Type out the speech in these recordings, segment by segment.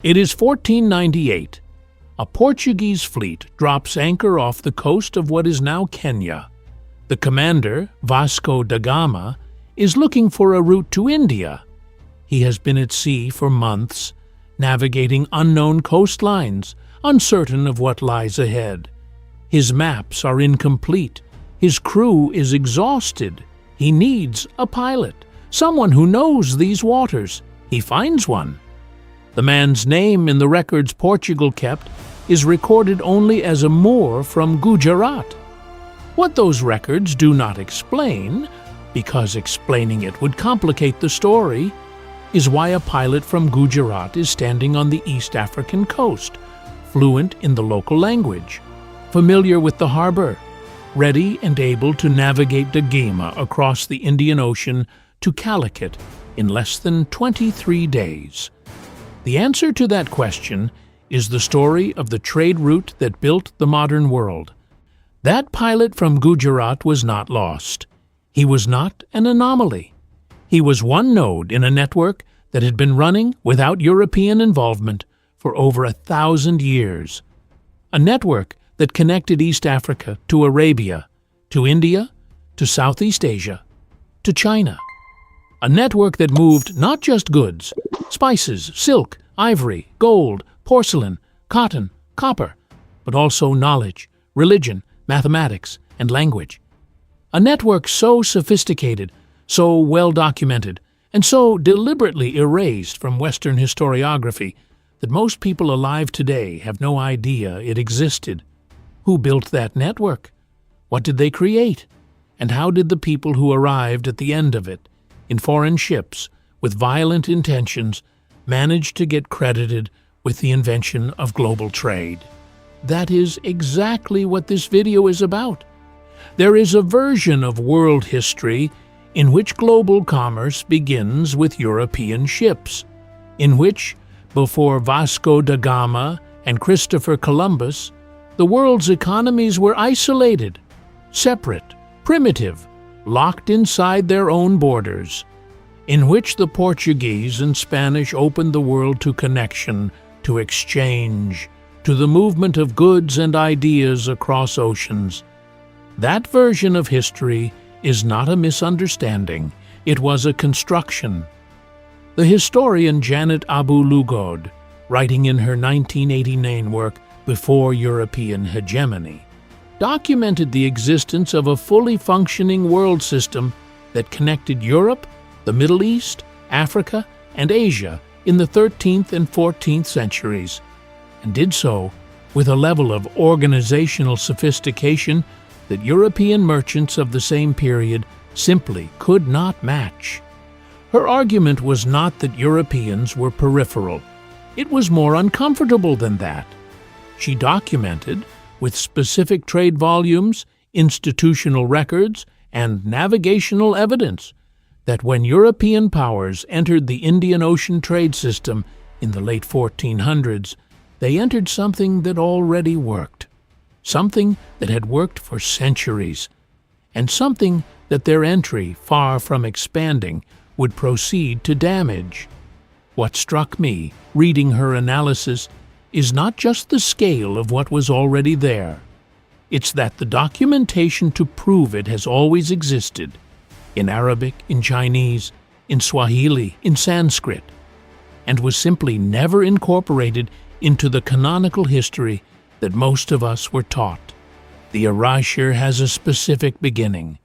It is 1498. A Portuguese fleet drops anchor off the coast of what is now Kenya. The commander, Vasco da Gama, is looking for a route to India. He has been at sea for months, navigating unknown coastlines, uncertain of what lies ahead. His maps are incomplete. His crew is exhausted. He needs a pilot, someone who knows these waters. He finds one. The man's name in the records Portugal kept is recorded only as a Moor from Gujarat. What those records do not explain, because explaining it would complicate the story, is why a pilot from Gujarat is standing on the East African coast, fluent in the local language, familiar with the harbor, ready and able to navigate da Gama across the Indian Ocean to Calicut in less than 23 days. The answer to that question is the story of the trade route that built the modern world. That pilot from Gujarat was not lost. He was not an anomaly. He was one node in a network that had been running without European involvement for over 1,000 years. A network that connected East Africa to Arabia, to India, to Southeast Asia, to China. A network that moved not just goods, spices, silk, ivory, gold, porcelain, cotton, copper, but also knowledge, religion, mathematics, and language. A network so sophisticated, so well documented, and so deliberately erased from Western historiography that most people alive today have no idea it existed. Who built that network? What did they create? And how did the people who arrived at the end of it, in foreign ships, with violent intentions, managed to get credited with the invention of global trade? That is exactly what this video is about. There is a version of world history in which global commerce begins with European ships, in which, before Vasco da Gama and Christopher Columbus, the world's economies were isolated, separate, primitive, locked inside their own borders, in which the Portuguese and Spanish opened the world to connection, to exchange, to the movement of goods and ideas across oceans. That version of history is not a misunderstanding. It was a construction. The historian Janet Abu-Lughod, writing in her 1989 work Before European Hegemony, documented the existence of a fully functioning world system that connected Europe, the Middle East, Africa, and Asia in the 13th and 14th centuries, and did so with a level of organizational sophistication that European merchants of the same period simply could not match. Her argument was not that Europeans were peripheral. It was more uncomfortable than that. She documented, with specific trade volumes, institutional records, and navigational evidence, that when European powers entered the Indian Ocean trade system in the late 1400s, they entered something that already worked, something that had worked for centuries, and something that their entry, far from expanding, would proceed to damage. What struck me, reading her analysis, is not just the scale of what was already there. It's that the documentation to prove it has always existed, in Arabic, in Chinese, in Swahili, in Sanskrit, and was simply never incorporated into the canonical history that most of us were taught. The erasure has a specific beginning.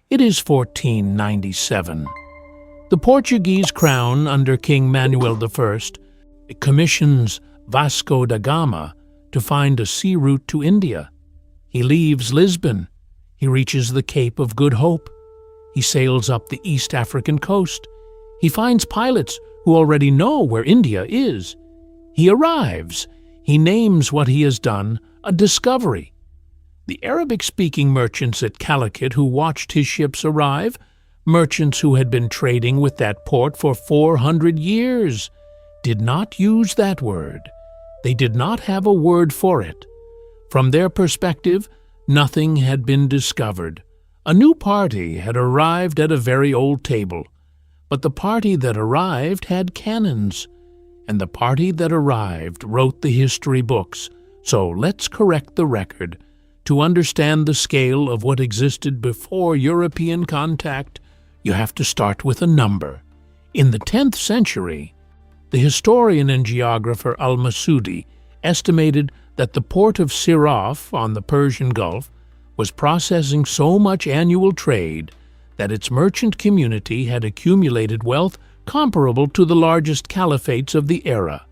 It is 1497. The Portuguese crown under King Manuel I commissions Vasco da Gama to find a sea route to India. He leaves Lisbon. He reaches the Cape of Good Hope. He sails up the East African coast. He finds pilots who already know where India is. He arrives. He names what he has done a discovery. The Arabic-speaking merchants at Calicut who watched his ships arrive, merchants who had been trading with that port for 400 years, did not use that word. They did not have a word for it. From their perspective, nothing had been discovered. A new party had arrived at a very old table, but the party that arrived had cannons, and the party that arrived wrote the history books, so let's correct the record. To understand the scale of what existed before European contact, you have to start with a number. In the 10th century, the historian and geographer Al-Masudi estimated that the port of Siraf on the Persian Gulf was processing so much annual trade that its merchant community had accumulated wealth comparable to the largest caliphates of the era.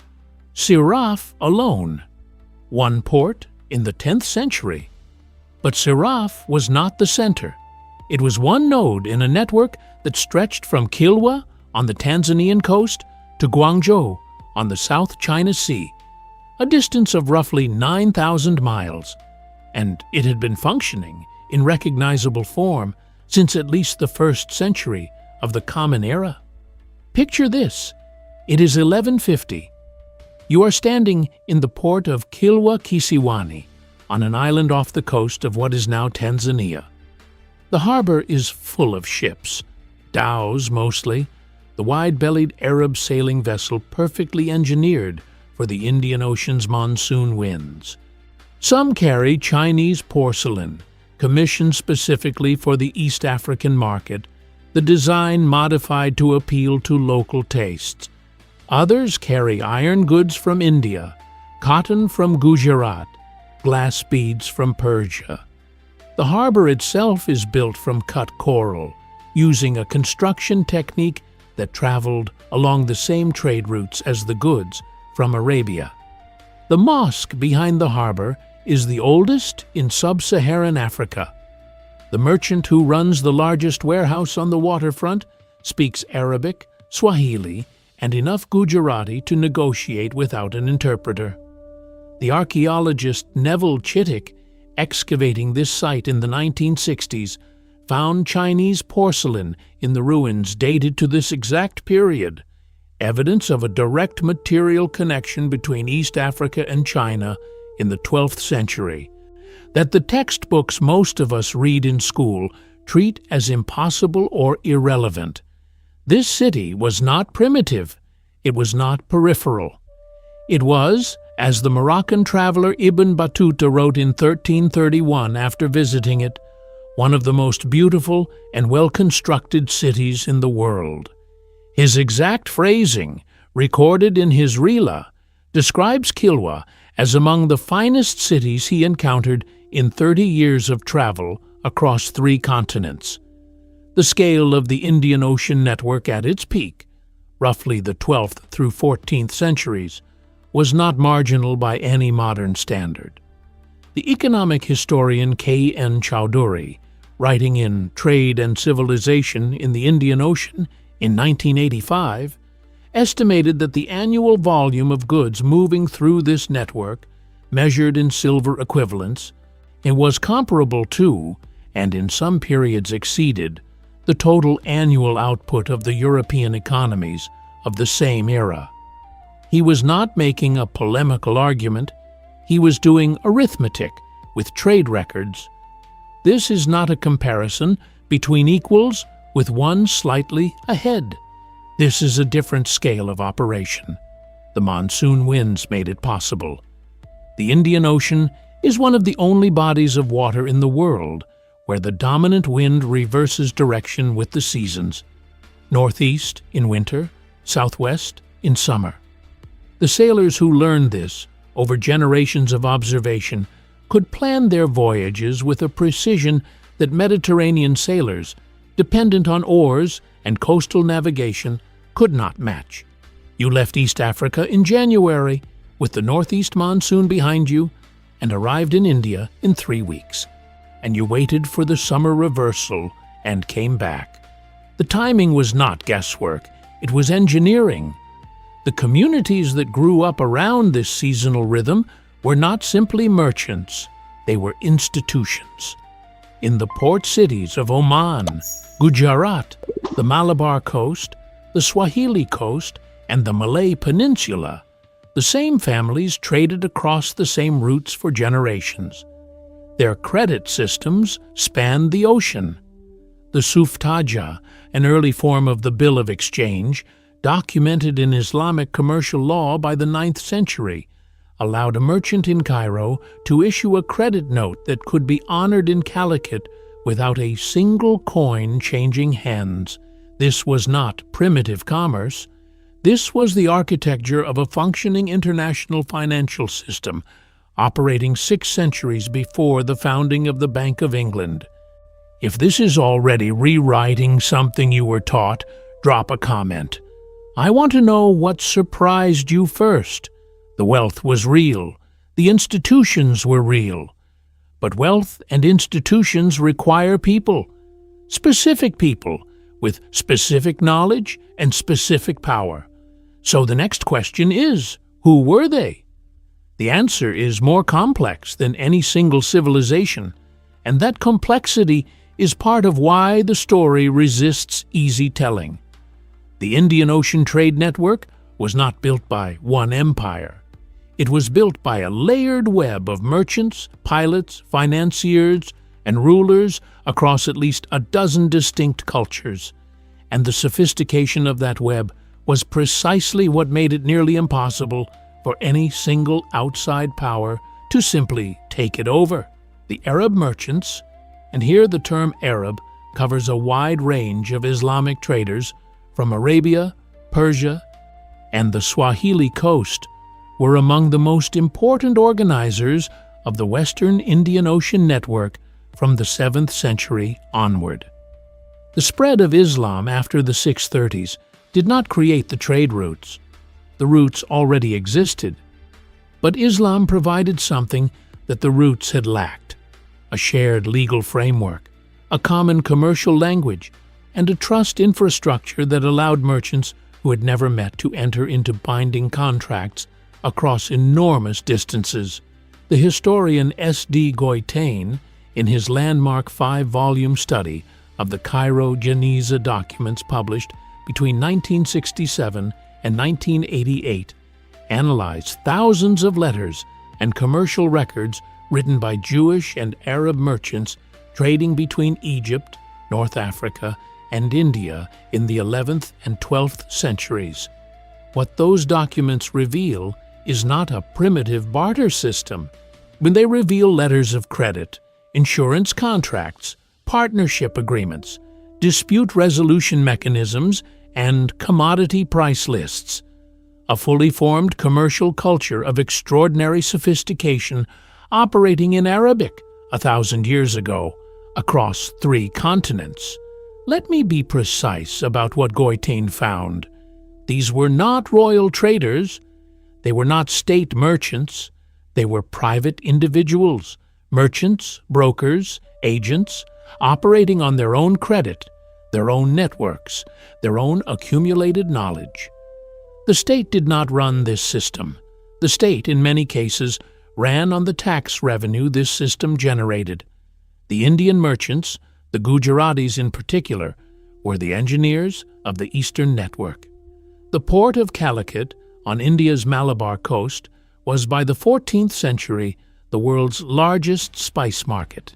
Siraf alone, one port in the 10th century. But Siraf was not the center. It was one node in a network that stretched from Kilwa on the Tanzanian coast to Guangzhou on the South China Sea, a distance of roughly 9,000 miles, and it had been functioning in recognizable form since at least the 1st century of the Common Era. Picture this. It is 1150. You are standing in the port of Kilwa Kisiwani, on an island off the coast of what is now Tanzania. The harbor is full of ships, dhows mostly, the wide-bellied Arab sailing vessel perfectly engineered for the Indian Ocean's monsoon winds. Some carry Chinese porcelain, commissioned specifically for the East African market, the design modified to appeal to local tastes. Others carry iron goods from India, cotton from Gujarat, glass beads from Persia. The harbor itself is built from cut coral, using a construction technique that traveled along the same trade routes as the goods from Arabia. The mosque behind the harbor is the oldest in sub-Saharan Africa. The merchant who runs the largest warehouse on the waterfront speaks Arabic, Swahili, and enough Gujarati to negotiate without an interpreter. The archaeologist Neville Chittick, excavating this site in the 1960s, found Chinese porcelain in the ruins dated to this exact period, evidence of a direct material connection between East Africa and China in the 12th century, that the textbooks most of us read in school treat as impossible or irrelevant. This city was not primitive, it was not peripheral. It was, as the Moroccan traveler Ibn Battuta wrote in 1331 after visiting it, one of the most beautiful and well-constructed cities in the world. His exact phrasing, recorded in his Rila, describes Kilwa as among the finest cities he encountered in 30 years of travel across 3 continents. The scale of the Indian Ocean network at its peak, roughly the 12th through 14th centuries, was not marginal by any modern standard. The economic historian K. N. Chowdhury, writing in Trade and Civilization in the Indian Ocean in 1985, estimated that the annual volume of goods moving through this network, measured in silver equivalents, it was comparable to, and in some periods exceeded, the total annual output of the European economies of the same era. He was not making a polemical argument, he was doing arithmetic with trade records. This is not a comparison between equals with one slightly ahead. This is a different scale of operation. The monsoon winds made it possible. The Indian Ocean is one of the only bodies of water in the world where the dominant wind reverses direction with the seasons, northeast in winter, southwest in summer. The sailors who learned this over generations of observation could plan their voyages with a precision that Mediterranean sailors, dependent on oars and coastal navigation, could not match. You left East Africa in January with the northeast monsoon behind you and arrived in India in 3 weeks. And you waited for the summer reversal and came back. The timing was not guesswork, it was engineering. The communities that grew up around this seasonal rhythm were not simply merchants, they were institutions. In the port cities of Oman, Gujarat, the Malabar coast, the Swahili coast, and the Malay Peninsula, the same families traded across the same routes for generations. Their credit systems spanned the ocean. The suftaja, an early form of the bill of exchange, documented in Islamic commercial law by the 9th century, allowed a merchant in Cairo to issue a credit note that could be honored in Calicut without a single coin changing hands. This was not primitive commerce. This was the architecture of a functioning international financial system, operating 6 centuries before the founding of the Bank of England. If this is already rewriting something you were taught, drop a comment. I want to know what surprised you first. The wealth was real. The institutions were real. But wealth and institutions require people, specific people, with specific knowledge and specific power. So the next question is, who were they? The answer is more complex than any single civilization, and that complexity is part of why the story resists easy telling. The Indian Ocean Trade Network was not built by one empire. It was built by a layered web of merchants, pilots, financiers, and rulers across at least a dozen distinct cultures. And the sophistication of that web was precisely what made it nearly impossible for any single outside power to simply take it over. The Arab merchants, and here the term Arab covers a wide range of Islamic traders from Arabia, Persia, and the Swahili coast, were among the most important organizers of the Western Indian Ocean Network from the 7th century onward. The spread of Islam after the 630s did not create the trade routes. The routes already existed, but Islam provided something that the routes had lacked: a shared legal framework, a common commercial language, and a trust infrastructure that allowed merchants who had never met to enter into binding contracts across enormous distances. The historian S.D. Goitain, in his landmark 5-volume study of the Cairo-Geniza documents published between 1967 and 1988, analyzed thousands of letters and commercial records written by Jewish and Arab merchants trading between Egypt, North Africa, and India in the 11th and 12th centuries. What those documents reveal is not a primitive barter system. When they reveal letters of credit, insurance contracts, partnership agreements, dispute resolution mechanisms, and commodity price lists. A fully formed commercial culture of extraordinary sophistication operating in Arabic 1,000 years ago across 3 continents. Let me be precise about what Goitain found. These were not royal traders. They were not state merchants. They were private individuals, merchants, brokers, agents, operating on their own credit, their own networks, their own accumulated knowledge. The state did not run this system. The state, in many cases, ran on the tax revenue this system generated. The Indian merchants, the Gujaratis in particular, were the engineers of the Eastern Network. The port of Calicut, on India's Malabar coast, was by the 14th century the world's largest spice market.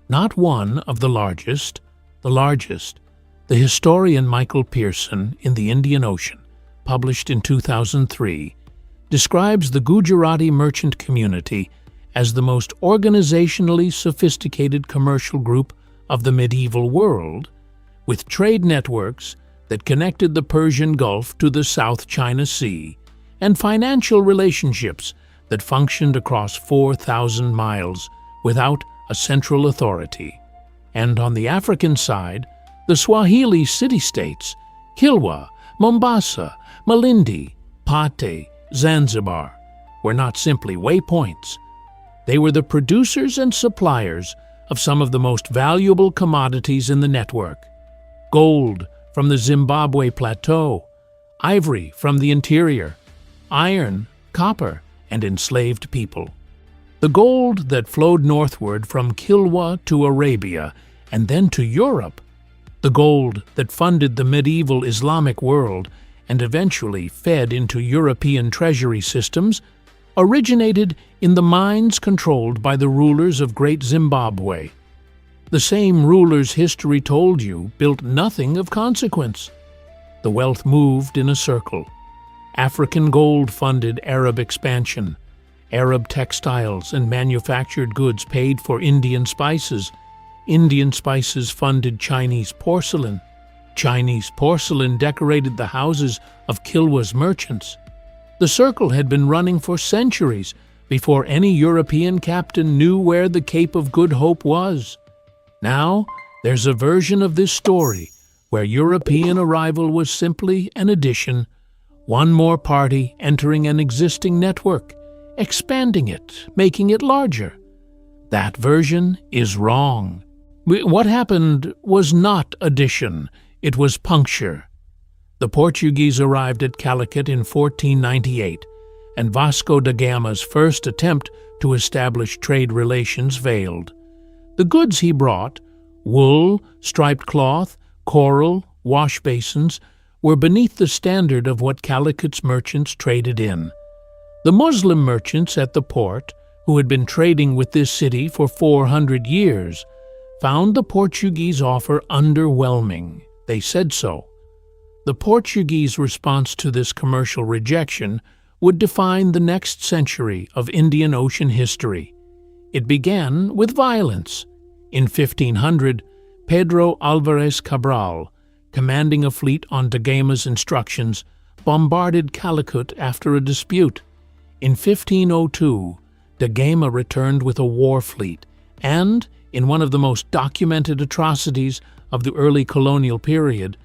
Not one of the largest, the largest. The historian Michael Pearson in The Indian Ocean, published in 2003, describes the Gujarati merchant community as the most organizationally sophisticated commercial group of the medieval world, with trade networks that connected the Persian Gulf to the South China Sea, and financial relationships that functioned across 4,000 miles without a central authority. And on the African side, the Swahili city-states, Kilwa, Mombasa, Malindi, Pate, Zanzibar, were not simply waypoints. They were the producers and suppliers of some of the most valuable commodities in the network: gold from the Zimbabwe plateau, ivory from the interior, iron, copper, and enslaved people. The gold that flowed northward from Kilwa to Arabia and then to Europe, the gold that funded the medieval Islamic world and eventually fed into European treasury systems, originated in the mines controlled by the rulers of Great Zimbabwe. The same rulers history told you built nothing of consequence. The wealth moved in a circle. African gold funded Arab expansion. Arab textiles and manufactured goods paid for Indian spices. Indian spices funded Chinese porcelain. Chinese porcelain decorated the houses of Kilwa's merchants. The circle had been running for centuries before any European captain knew where the Cape of Good Hope was. Now, there's a version of this story where European arrival was simply an addition, one more party entering an existing network, expanding it, making it larger. That version is wrong. What happened was not addition, it was puncture. The Portuguese arrived at Calicut in 1498, and Vasco da Gama's first attempt to establish trade relations failed. The goods he brought, wool, striped cloth, coral, wash basins, were beneath the standard of what Calicut's merchants traded in. The Muslim merchants at the port, who had been trading with this city for 400 years, found the Portuguese offer underwhelming. They said so. The Portuguese response to this commercial rejection would define the next century of Indian Ocean history. It began with violence. In 1500, Pedro Alvarez Cabral, commanding a fleet on da Gama's instructions, bombarded Calicut after a dispute. In 1502, da Gama returned with a war fleet, and, in one of the most documented atrocities of the early colonial period,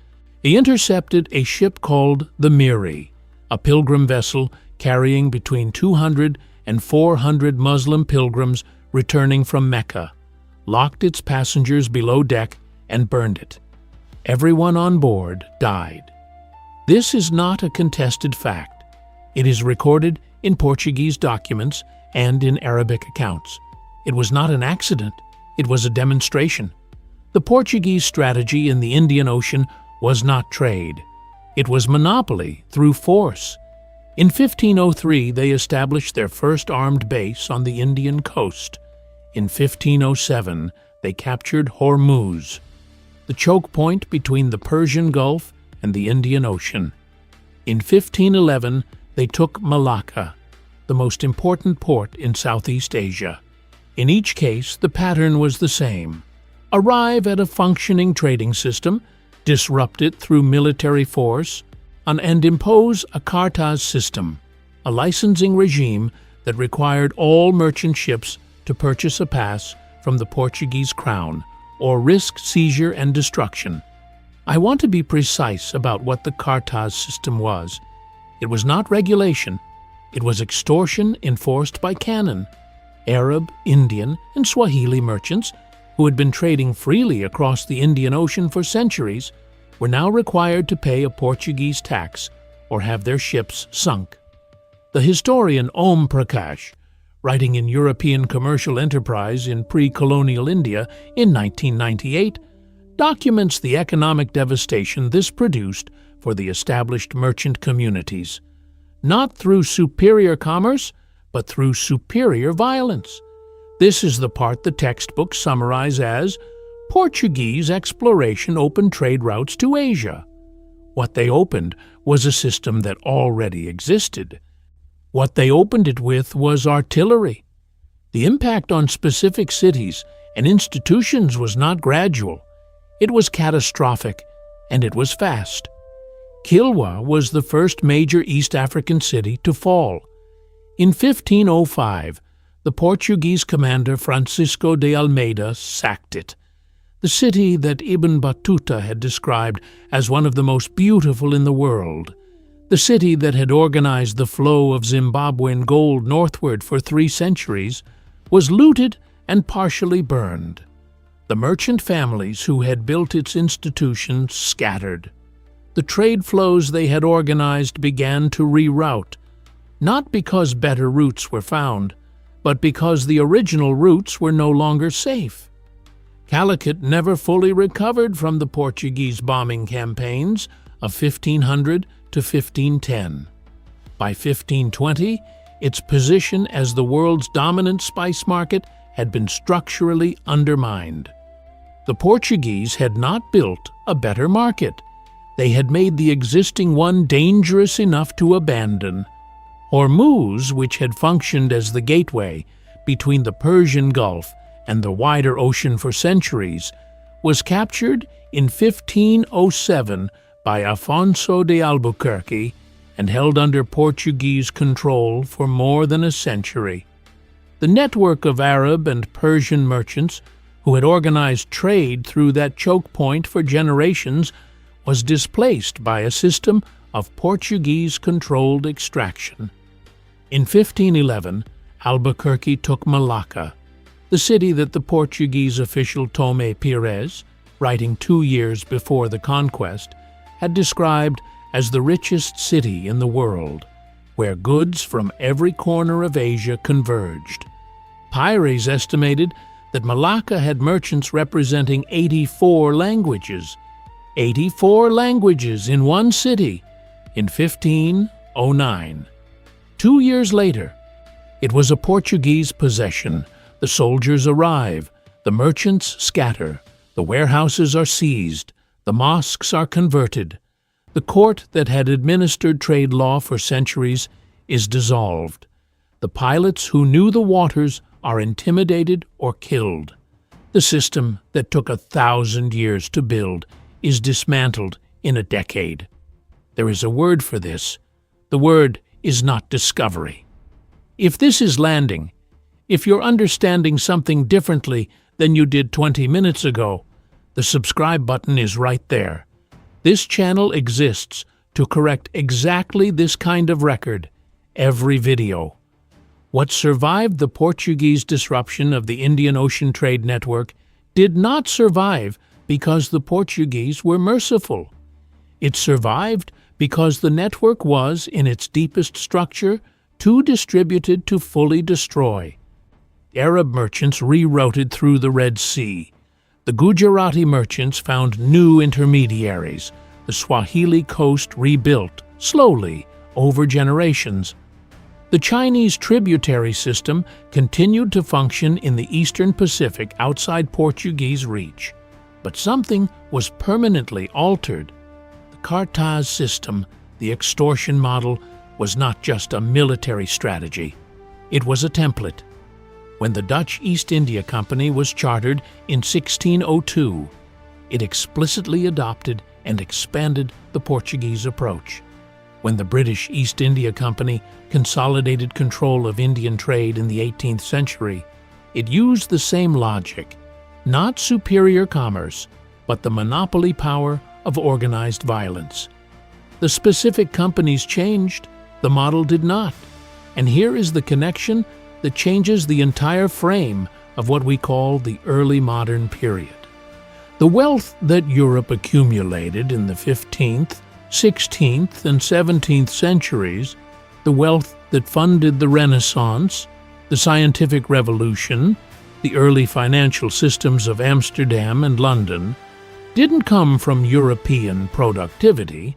he intercepted a ship called the Miri, a pilgrim vessel carrying between 200 and 400 Muslim pilgrims returning from Mecca, locked its passengers below deck, and burned it. Everyone on board died. This is not a contested fact. It is recorded in Portuguese documents and in Arabic accounts. It was not an accident. It was a demonstration. The Portuguese strategy in the Indian Ocean was not trade. It was monopoly through force. In 1503, they established their first armed base on the Indian coast. In 1507, they captured Hormuz, the choke point between the Persian Gulf and the Indian Ocean. In 1511, they took Malacca, the most important port in Southeast Asia. In each case, the pattern was the same. Arrive at a functioning trading system, disrupt it through military force, and impose a cartas system, a licensing regime that required all merchant ships to purchase a pass from the Portuguese crown or risk seizure and destruction. I want to be precise about what the cartas system was. It was not regulation. It was extortion enforced by canon. Arab, Indian, and Swahili merchants, who had been trading freely across the Indian Ocean for centuries, were now required to pay a Portuguese tax or have their ships sunk. The historian Om Prakash, writing in European Commercial Enterprise in pre-colonial India in 1998, documents the economic devastation this produced for the established merchant communities, not through superior commerce, but through superior violence. This is the part the textbooks summarize as Portuguese exploration opened trade routes to Asia. What they opened was a system that already existed. What they opened it with was artillery. The impact on specific cities and institutions was not gradual. It was catastrophic, and it was fast. Kilwa was the first major East African city to fall. In 1505, the Portuguese commander Francisco de Almeida sacked it. The city that Ibn Battuta had described as one of the most beautiful in the world, the city that had organized the flow of Zimbabwean gold northward for 3 centuries, was looted and partially burned. The merchant families who had built its institutions scattered. The trade flows they had organized began to reroute, not because better routes were found, but because the original routes were no longer safe. Calicut never fully recovered from the Portuguese bombing campaigns of 1500 to 1510. By 1520, its position as the world's dominant spice market had been structurally undermined. The Portuguese had not built a better market. they had made the existing one dangerous enough to abandon. Hormuz, which had functioned as the gateway between the Persian Gulf and the wider ocean for centuries, was captured in 1507 by Afonso de Albuquerque and held under Portuguese control for more than a century. The network of Arab and Persian merchants who had organized trade through that choke point for generations was displaced by a system of Portuguese-controlled extraction. In 1511, Albuquerque took Malacca, the city that the Portuguese official Tomé Pires, writing 2 years before the conquest, had described as the richest city in the world, where goods from every corner of Asia converged. Pires estimated that Malacca had merchants representing 84 languages. 84 languages in one city in 1509. 2 years later, it was a Portuguese possession. The soldiers arrive, the merchants scatter, the warehouses are seized, the mosques are converted. The court that had administered trade law for centuries is dissolved. The pilots who knew the waters are intimidated or killed. The system that took 1,000 years to build is dismantled in a decade. There is a word for this. The word is not discovery. If this is landing, if you're understanding something differently than you did 20 minutes ago, the subscribe button is right there. This channel exists to correct exactly this kind of record every video. What survived the Portuguese disruption of the Indian Ocean trade network did not survive because the Portuguese were merciful. It survived because the network was, in its deepest structure, too distributed to fully destroy. Arab merchants rerouted through the Red Sea. The Gujarati merchants found new intermediaries. The Swahili coast rebuilt, slowly, over generations. The Chinese tributary system continued to function in the eastern Pacific outside Portuguese reach. But something was permanently altered. The Cartaz system, the extortion model, was not just a military strategy. It was a template. When the Dutch East India Company was chartered in 1602, it explicitly adopted and expanded the Portuguese approach. When the British East India Company consolidated control of Indian trade in the 18th century, it used the same logic, not superior commerce, but the monopoly power of organized violence. The specific companies changed, the model did not. And here is the connection that changes the entire frame of what we call the early modern period. The wealth that Europe accumulated in the 15th, 16th, and 17th centuries, the wealth that funded the Renaissance, the scientific revolution, the early financial systems of Amsterdam and London, didn't come from European productivity.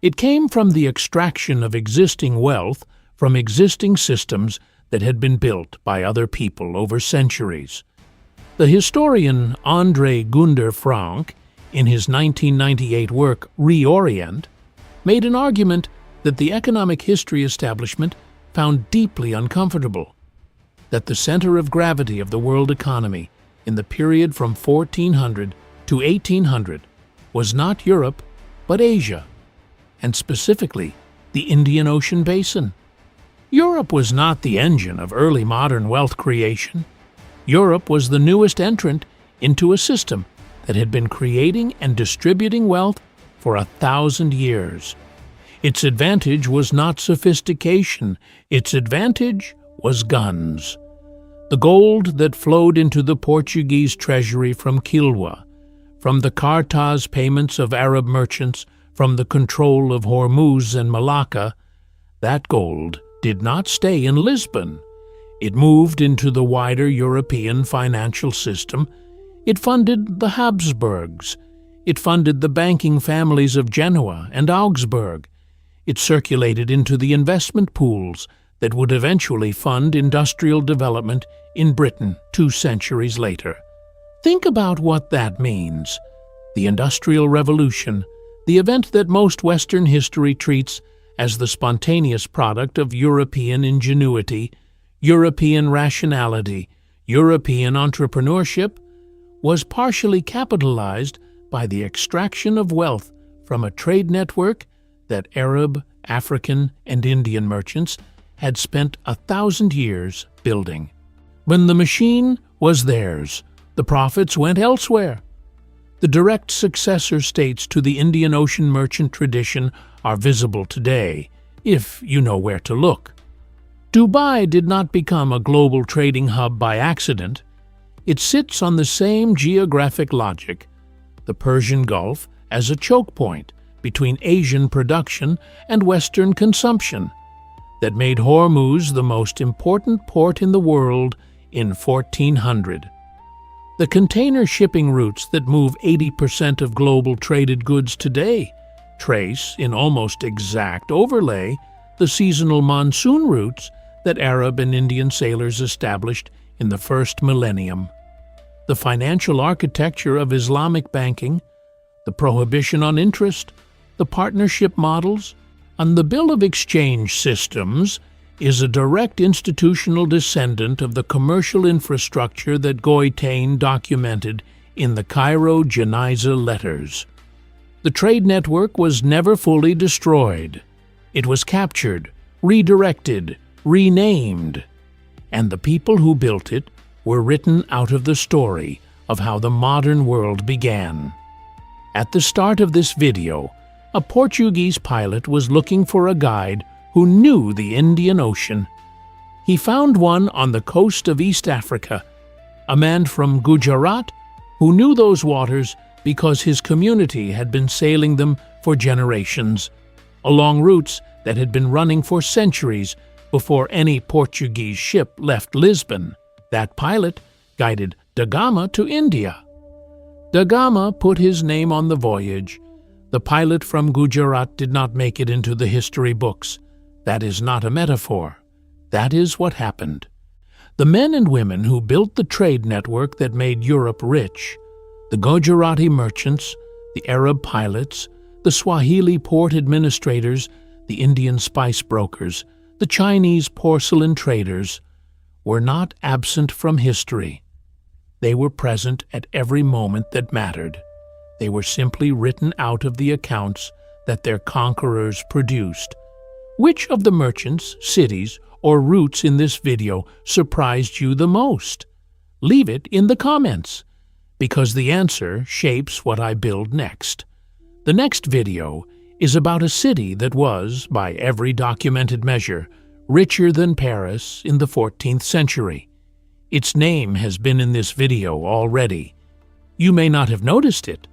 It came from the extraction of existing wealth from existing systems that had been built by other people over centuries. The historian André Gunder Frank, in his 1998 work Reorient, made an argument that the economic history establishment found deeply uncomfortable, that the center of gravity of the world economy in the period from 1400 to 1800 was not Europe, but Asia, and specifically the Indian Ocean basin. Europe was not the engine of early modern wealth creation. Europe was the newest entrant into a system that had been creating and distributing wealth for 1,000 years. Its advantage was not sophistication. Its advantage was guns. The gold that flowed into the Portuguese treasury from Quilwa, from the Cartaz payments of Arab merchants, from the control of Hormuz and Malacca, that gold did not stay in Lisbon. It moved into the wider European financial system. It funded the Habsburgs. It funded the banking families of Genoa and Augsburg. It circulated into the investment pools that would eventually fund industrial development in Britain 2 centuries later. Think about what that means. The Industrial Revolution, the event that most Western history treats as the spontaneous product of European ingenuity, European rationality, European entrepreneurship, was partially capitalized by the extraction of wealth from a trade network that Arab, African, and Indian merchants had spent 1,000 years building. When the machine was theirs, the profits went elsewhere. The direct successor states to the Indian Ocean merchant tradition are visible today, if you know where to look. Dubai did not become a global trading hub by accident. It sits on the same geographic logic, the Persian Gulf as a choke point between Asian production and Western consumption, that made Hormuz the most important port in the world in 1400. The container shipping routes that move 80% of global traded goods today trace, in almost exact overlay, the seasonal monsoon routes that Arab and Indian sailors established in the first millennium. The financial architecture of Islamic banking, the prohibition on interest, the partnership models, and the Bill of Exchange systems is a direct institutional descendant of the commercial infrastructure that Goitain documented in the Cairo Geniza letters. The trade network was never fully destroyed. It was captured, redirected, renamed, and the people who built it were written out of the story of how the modern world began. At the start of this video, a Portuguese pilot was looking for a guide who knew the Indian Ocean. He found one on the coast of East Africa, a man from Gujarat who knew those waters because his community had been sailing them for generations, along routes that had been running for centuries before any Portuguese ship left Lisbon. That pilot guided Da Gama to India. Da Gama put his name on the voyage. The pilot from Gujarat did not make it into the history books. That is not a metaphor. That is what happened. The men and women who built the trade network that made Europe rich, the Gujarati merchants, the Arab pilots, the Swahili port administrators, the Indian spice brokers, the Chinese porcelain traders, were not absent from history. They were present at every moment that mattered. They were simply written out of the accounts that their conquerors produced. Which of the merchants, cities, or routes in this video surprised you the most? Leave it in the comments, because the answer shapes what I build next. The next video is about a city that was, by every documented measure, richer than Paris in the 14th century. Its name has been in this video already. You may not have noticed it,